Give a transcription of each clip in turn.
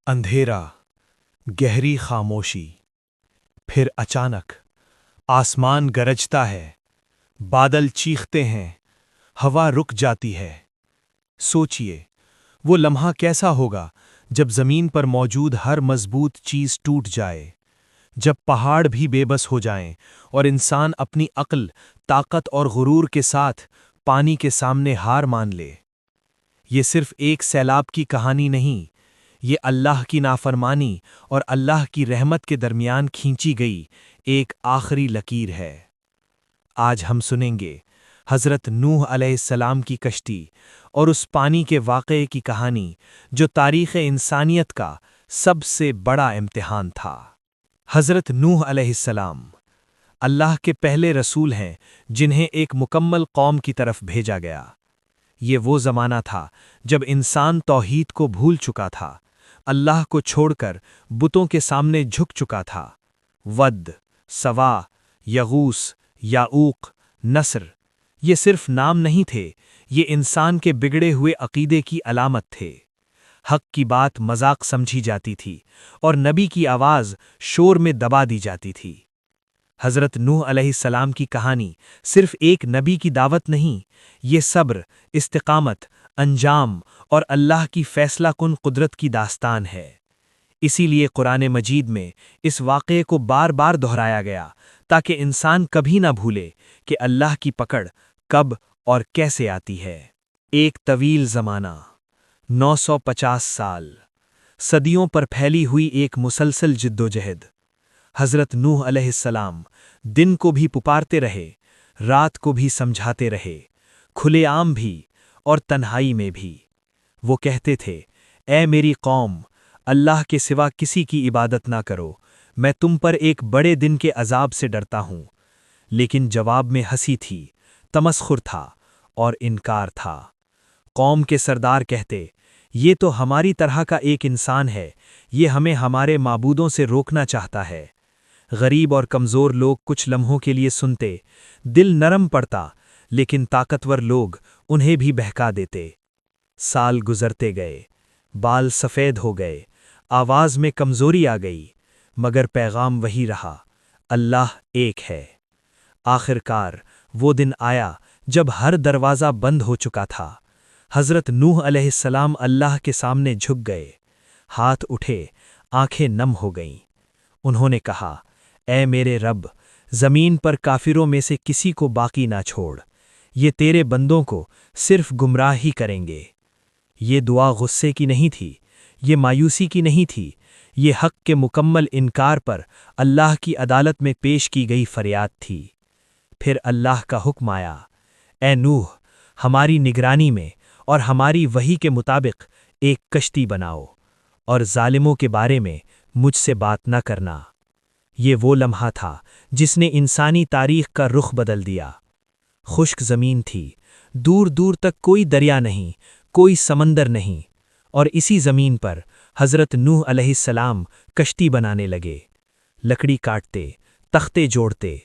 اندھیرا، گہری خاموشی، پھر اچانک آسمان گرجتا ہے، بادل چیختے ہیں، ہوا رک جاتی ہے۔ سوچئے، وہ لمحہ کیسا ہوگا جب زمین پر موجود ہر مضبوط چیز ٹوٹ جائے، جب پہاڑ بھی بے بس ہو جائیں اور انسان اپنی عقل، طاقت اور غرور کے ساتھ پانی کے سامنے ہار مان لے۔ یہ صرف ایک سیلاب کی کہانی نہیں، یہ اللہ کی نافرمانی اور اللہ کی رحمت کے درمیان کھینچی گئی ایک آخری لکیر ہے۔ آج ہم سنیں گے حضرت نوح علیہ السلام کی کشتی اور اس پانی کے واقعے کی کہانی جو تاریخ انسانیت کا سب سے بڑا امتحان تھا۔ حضرت نوح علیہ السلام اللہ کے پہلے رسول ہیں جنہیں ایک مکمل قوم کی طرف بھیجا گیا۔ یہ وہ زمانہ تھا جب انسان توحید کو بھول چکا تھا، اللہ کو چھوڑ کر بتوں کے سامنے جھک چکا تھا۔ ود، سوا، یغوث، یعوق، نصر، یہ صرف نام نہیں تھے، یہ انسان کے بگڑے ہوئے عقیدے کی علامت تھے۔ حق کی بات مذاق سمجھی جاتی تھی اور نبی کی آواز شور میں دبا دی جاتی تھی۔ حضرت نوح علیہ السلام کی کہانی صرف ایک نبی کی دعوت نہیں، یہ صبر، استقامت، انجام اور اللہ کی فیصلہ کن قدرت کی داستان ہے۔ اسی لیے قرآن مجید میں اس واقعے کو بار بار دہرایا گیا تاکہ انسان کبھی نہ بھولے کہ اللہ کی پکڑ کب اور کیسے آتی ہے۔ ایک طویل زمانہ، 950 سال، صدیوں پر پھیلی ہوئی ایک مسلسل جدوجہد۔ حضرت نوح علیہ السلام دن کو بھی پکارتے رہے، رات کو بھی سمجھاتے رہے، کھلے عام بھی اور تنہائی میں بھی۔ وہ کہتے تھے، اے میری قوم، اللہ کے سوا کسی کی عبادت نہ کرو، میں تم پر ایک بڑے دن کے عذاب سے ڈرتا ہوں۔ لیکن جواب میں ہنسی تھی، تمسخر تھا اور انکار تھا۔ قوم کے سردار کہتے، یہ تو ہماری طرح کا ایک انسان ہے، یہ ہمیں ہمارے معبودوں سے روکنا چاہتا ہے۔ غریب اور کمزور لوگ کچھ لمحوں کے لیے سنتے، دل نرم پڑتا، لیکن طاقتور لوگ انہیں بھی بہکا دیتے۔ سال گزرتے گئے، بال سفید ہو گئے، آواز میں کمزوری آ گئی، مگر پیغام وہی رہا، اللہ ایک ہے۔ آخر کار وہ دن آیا جب ہر دروازہ بند ہو چکا تھا۔ حضرت نوح علیہ السلام اللہ کے سامنے جھک گئے، ہاتھ اٹھے، آنکھیں نم ہو گئیں۔ انہوں نے کہا، اے میرے رب، زمین پر کافروں میں سے کسی کو باقی نہ چھوڑ، یہ تیرے بندوں کو صرف گمراہ ہی کریں گے۔ یہ دعا غصے کی نہیں تھی، یہ مایوسی کی نہیں تھی، یہ حق کے مکمل انکار پر اللہ کی عدالت میں پیش کی گئی فریاد تھی۔ پھر اللہ کا حکم آیا، اے نوح، ہماری نگرانی میں اور ہماری وحی کے مطابق ایک کشتی بناؤ، اور ظالموں کے بارے میں مجھ سے بات نہ کرنا۔ یہ وہ لمحہ تھا جس نے انسانی تاریخ کا رخ بدل دیا۔ خشک زمین تھی، دور دور تک کوئی دریا نہیں، کوئی سمندر نہیں، اور اسی زمین پر حضرت نوح علیہ السلام کشتی بنانے لگے۔ لکڑی کاٹتے، تختے جوڑتے،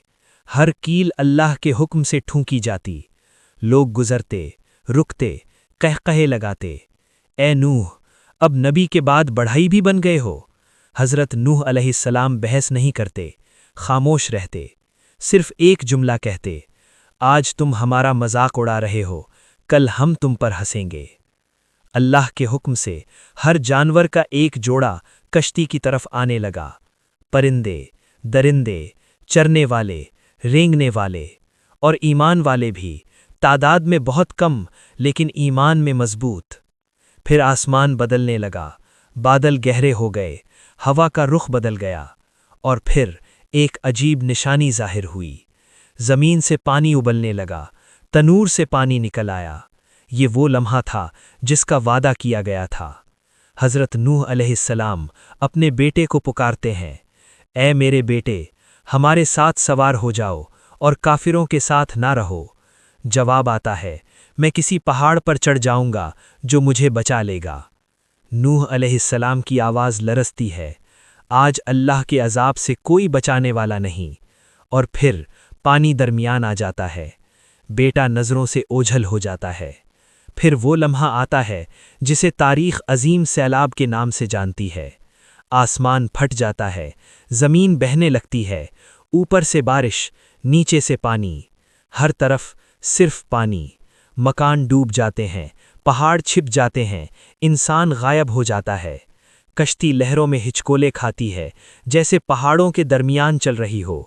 ہر کیل اللہ کے حکم سے ٹھونکی جاتی۔ لوگ گزرتے، رکتے، قہقہے لگاتے، اے نوح، اب نبی کے بعد بڑھائی بھی بن گئے ہو۔ حضرت نوح علیہ السلام بحث نہیں کرتے، خاموش رہتے، صرف ایک جملہ کہتے، آج تم ہمارا مذاق اڑا رہے ہو، کل ہم تم پر ہنسیں گے۔ اللہ کے حکم سے ہر جانور کا ایک جوڑا کشتی کی طرف آنے لگا، پرندے، درندے، چرنے والے، رینگنے والے، اور ایمان والے بھی، تعداد میں بہت کم لیکن ایمان میں مضبوط۔ پھر آسمان بدلنے لگا، بادل گہرے ہو گئے، ہوا کا رخ بدل گیا، اور پھر ایک عجیب نشانی ظاہر ہوئی۔ زمین سے پانی ابلنے لگا، تنور سے پانی نکل آیا۔ یہ وہ لمحہ تھا جس کا وعدہ کیا گیا تھا۔ حضرت نوح علیہ السلام اپنے بیٹے کو پکارتے ہیں، اے میرے بیٹے، ہمارے ساتھ سوار ہو جاؤ اور کافروں کے ساتھ نہ رہو۔ جواب آتا ہے، میں کسی پہاڑ پر چڑھ جاؤں گا جو مجھے بچا لے گا۔ نوح علیہ السلام کی آواز لرزتی ہے، آج اللہ کے عذاب سے کوئی بچانے والا نہیں۔ اور پھر پانی درمیان آ جاتا ہے، بیٹا نظروں سے اوجھل ہو جاتا ہے۔ پھر وہ لمحہ آتا ہے جسے تاریخ عظیم سیلاب کے نام سے جانتی ہے۔ آسمان پھٹ جاتا ہے، زمین بہنے لگتی ہے، اوپر سے بارش، نیچے سے پانی، ہر طرف صرف پانی۔ مکان ڈوب جاتے ہیں، پہاڑ چھپ جاتے ہیں، انسان غائب ہو جاتا ہے۔ کشتی لہروں میں ہچکولے کھاتی ہے، جیسے پہاڑوں کے درمیان چل رہی ہو،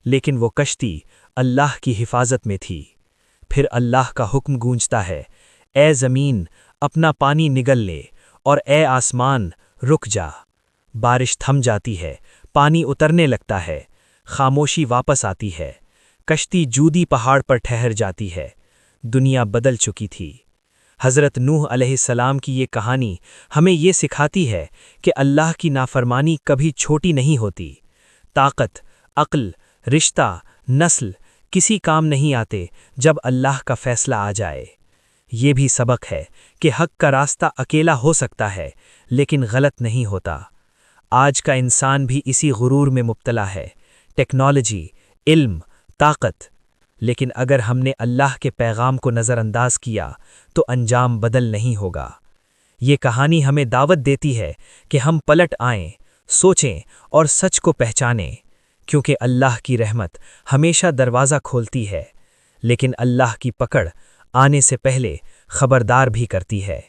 لیکن وہ کشتی اللہ کی حفاظت میں تھی۔ پھر اللہ کا حکم گونجتا ہے، اے زمین اپنا پانی نگل لے، اور اے آسمان رک جا۔ بارش تھم جاتی ہے، پانی اترنے لگتا ہے، خاموشی واپس آتی ہے، کشتی جودی پہاڑ پر ٹھہر جاتی ہے۔ دنیا بدل چکی تھی۔ حضرت نوح علیہ السلام کی یہ کہانی ہمیں یہ سکھاتی ہے کہ اللہ کی نافرمانی کبھی چھوٹی نہیں ہوتی۔ طاقت، عقل، رشتہ، نسل کسی کام نہیں آتے جب اللہ کا فیصلہ آ جائے۔ یہ بھی سبق ہے کہ حق کا راستہ اکیلا ہو سکتا ہے لیکن غلط نہیں ہوتا۔ آج کا انسان بھی اسی غرور میں مبتلا ہے، ٹیکنالوجی، علم، طاقت، لیکن اگر ہم نے اللہ کے پیغام کو نظر انداز کیا تو انجام بدل نہیں ہوگا۔ یہ کہانی ہمیں دعوت دیتی ہے کہ ہم پلٹ آئیں، سوچیں اور سچ کو پہچانیں، کیونکہ اللہ کی رحمت ہمیشہ دروازہ کھولتی ہے، لیکن اللہ کی پکڑ آنے سے پہلے خبردار بھی کرتی ہے۔